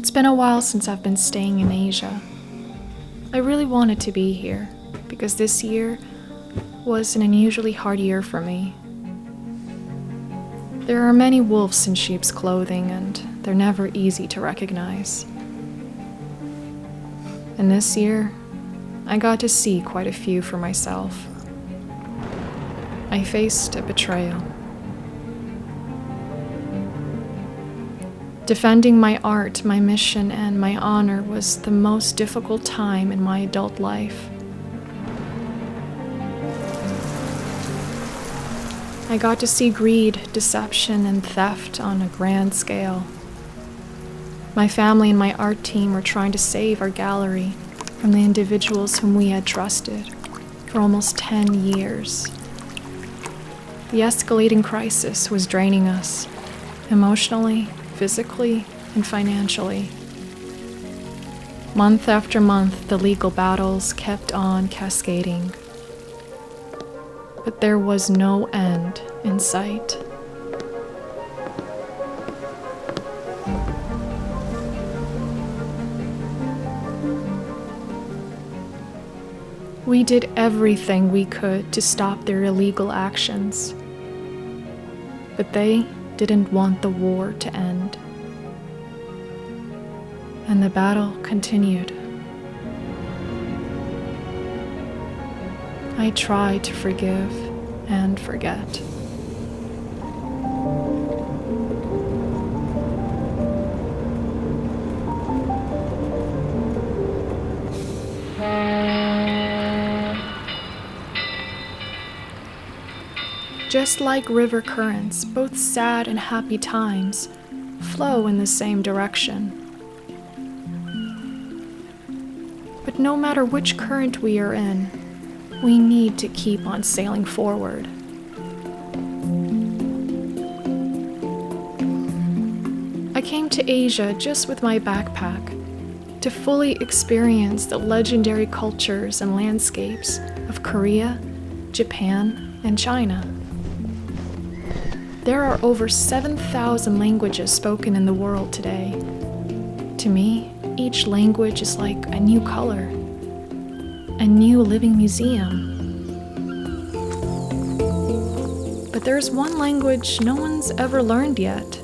It's been a while since I've been staying in Asia. I really wanted to be here because this year was an unusually hard year for me. There are many wolves in sheep's clothing, and they're never easy to recognize. And this year, I got to see quite a few for myself. I faced a betrayal. Defending my art, my mission, and my honor was the most difficult time in my adult life. I got to see greed, deception, and theft on a grand scale. My family and my art team were trying to save our gallery from the individuals whom we had trusted for almost 10 years. The escalating crisis was draining us, emotionally, physically, and financially. Month after month, the legal battles kept on cascading. But there was no end in sight. We did everything we could to stop their illegal actions, but they didn't want the war to end. And the battle continued. I tried to forgive and forget. Just like river currents, both sad and happy times flow in the same direction. But no matter which current we are in, we need to keep on sailing forward. I came to Asia just with my backpack to fully experience the legendary cultures and landscapes of Korea, Japan, and China. There are over 7,000 languages spoken in the world today. To me, each language is like a new color, a new living museum. But there's one language no one's ever learned yet.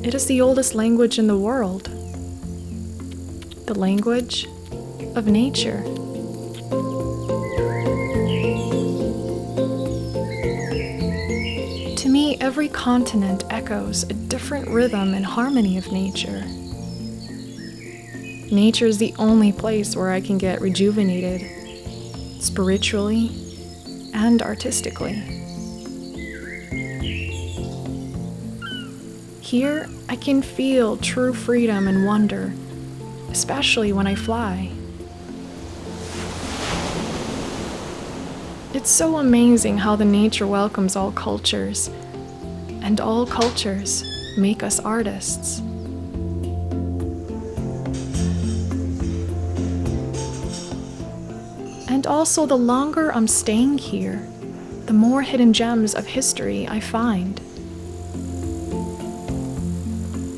It is the oldest language in the world, the language of nature. To me, every continent echoes a different rhythm and harmony of nature. Nature is the only place where I can get rejuvenated, spiritually and artistically. Here, I can feel true freedom and wonder, especially when I fly. It's so amazing how the nature welcomes all cultures, and all cultures make us artists. And also, the longer I'm staying here, the more hidden gems of history I find.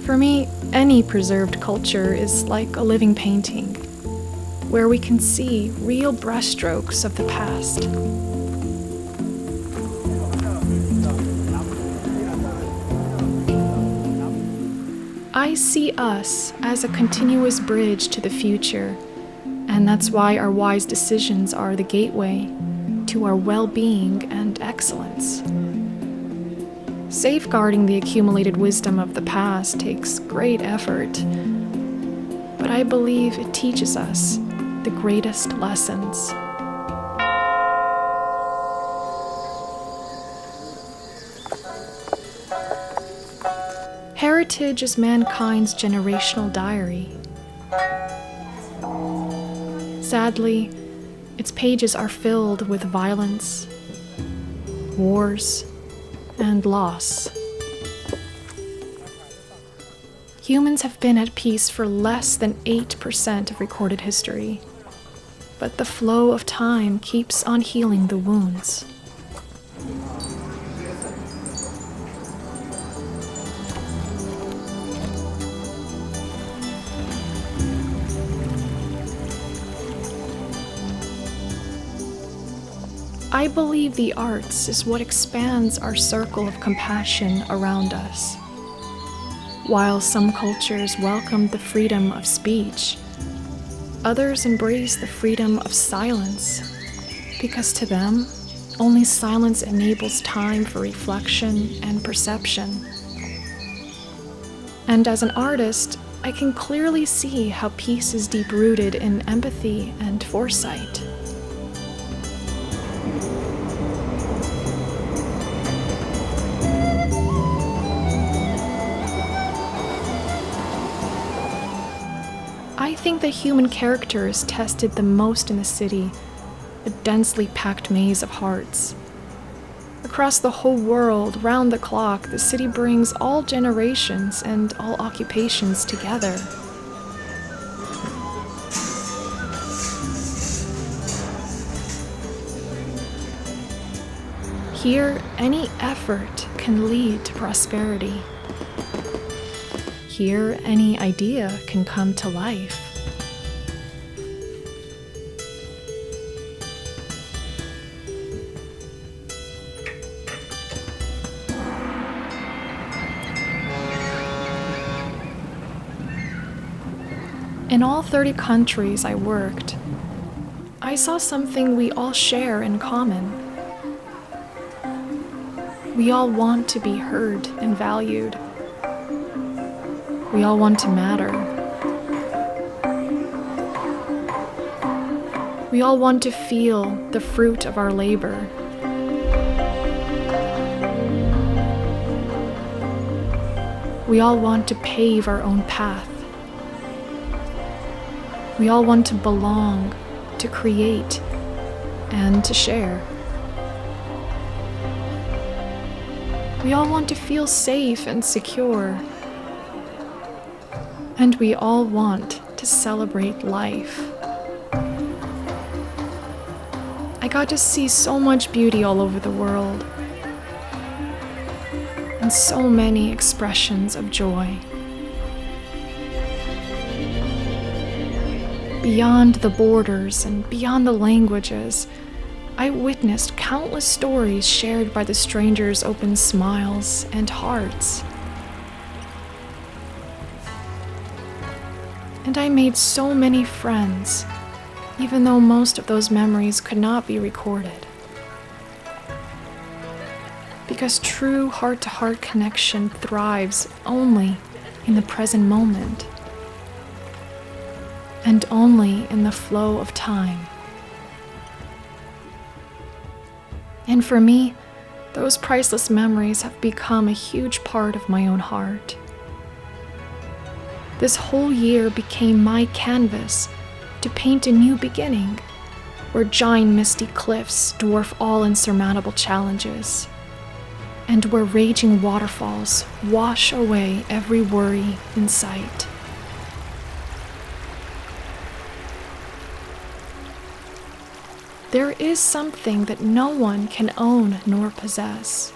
For me, any preserved culture is like a living painting, where we can see real brushstrokes of the past. I see us as a continuous bridge to the future, and that's why our wise decisions are the gateway to our well-being and excellence. Safeguarding the accumulated wisdom of the past takes great effort, but I believe it teaches us the greatest lessons. Heritage is mankind's generational diary. Sadly, its pages are filled with violence, wars, and loss. Humans have been at peace for less than 8% of recorded history, but the flow of time keeps on healing the wounds. I believe the arts is what expands our circle of compassion around us. While some cultures welcome the freedom of speech, others embrace the freedom of silence, because to them, only silence enables time for reflection and perception. And as an artist, I can clearly see how peace is deep-rooted in empathy and foresight. I think the human character is tested the most in the city, a densely packed maze of hearts. Across the whole world, round the clock, the city brings all generations and all occupations together. Here, any effort can lead to prosperity. Here, any idea can come to life. In all 30 countries I worked, I saw something we all share in common. We all want to be heard and valued. We all want to matter. We all want to feel the fruit of our labor. We all want to pave our own path. We all want to belong, to create, and to share. We all want to feel safe and secure. And we all want to celebrate life. I got to see so much beauty all over the world, and so many expressions of joy. Beyond the borders and beyond the languages, I witnessed countless stories shared by the strangers' open smiles and hearts. And I made so many friends, even though most of those memories could not be recorded. Because true heart-to-heart connection thrives only in the present moment, and only in the flow of time. And for me, those priceless memories have become a huge part of my own heart. This whole year became my canvas to paint a new beginning, where giant misty cliffs dwarf all insurmountable challenges, and where raging waterfalls wash away every worry in sight. There is something that no one can own nor possess.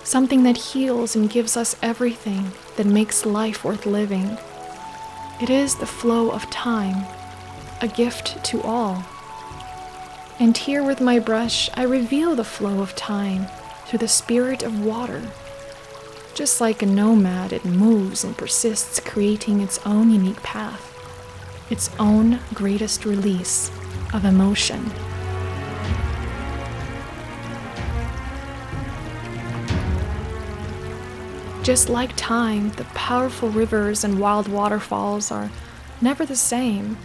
Something that heals and gives us everything that makes life worth living. It is the flow of time, a gift to all. And here with my brush, I reveal the flow of time through the spirit of water. Just like a nomad, it moves and persists, creating its own unique path, its own greatest release of emotion. Just like time, the powerful rivers and wild waterfalls are never the same,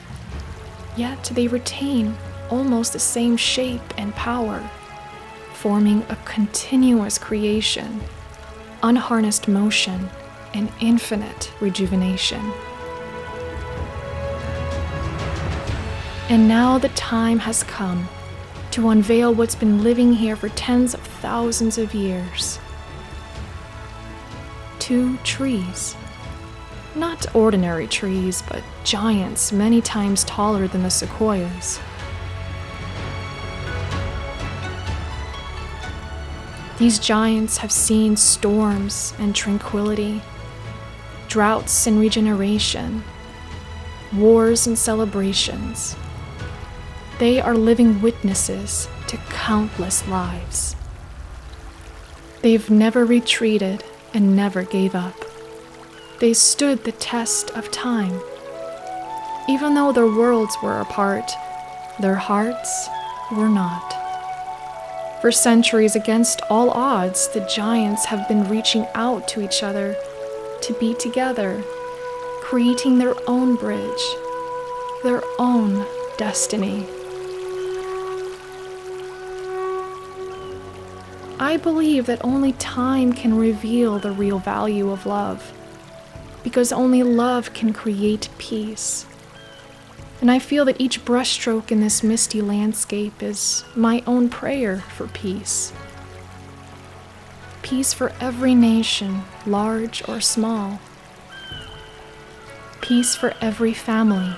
yet they retain almost the same shape and power, forming a continuous creation, unharnessed motion, and infinite rejuvenation. And now the time has come to unveil what's been living here for tens of thousands of years. 2 trees. Not ordinary trees, but giants many times taller than the sequoias. These giants have seen storms and tranquility, droughts and regeneration, wars and celebrations. They are living witnesses to countless lives. They've never retreated and never gave up. They stood the test of time. Even though their worlds were apart, their hearts were not. For centuries, against all odds, the giants have been reaching out to each other to be together, creating their own bridge, their own destiny. I believe that only time can reveal the real value of love, because only love can create peace. And I feel that each brushstroke in this misty landscape is my own prayer for peace. Peace for every nation, large or small. Peace for every family,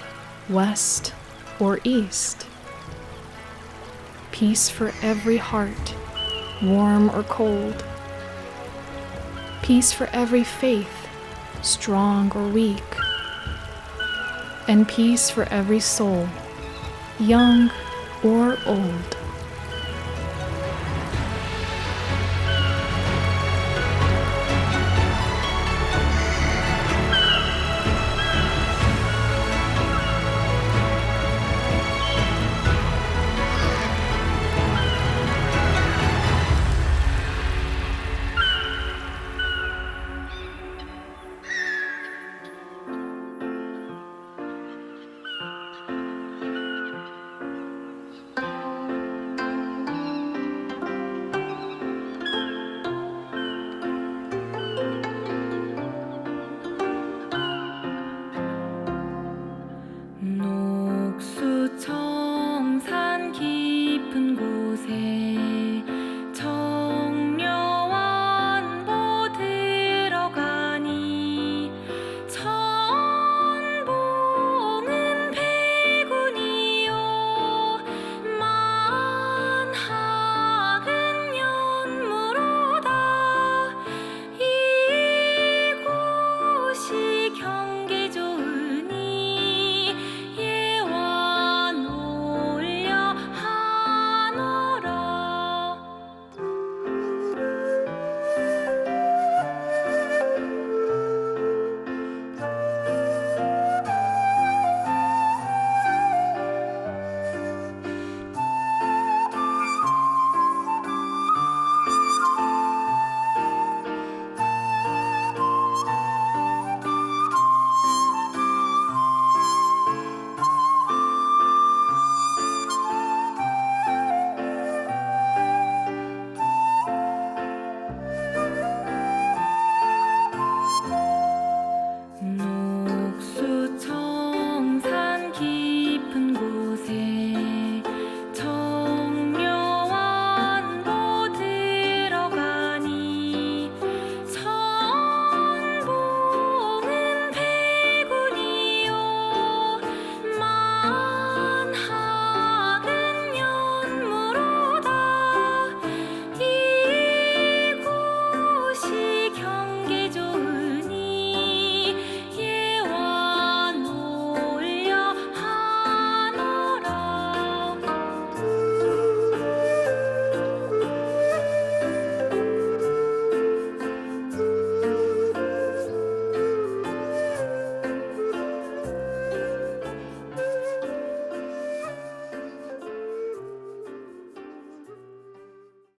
west or east. Peace for every heart, warm or cold. Peace for every faith, strong or weak. And peace for every soul, young or old.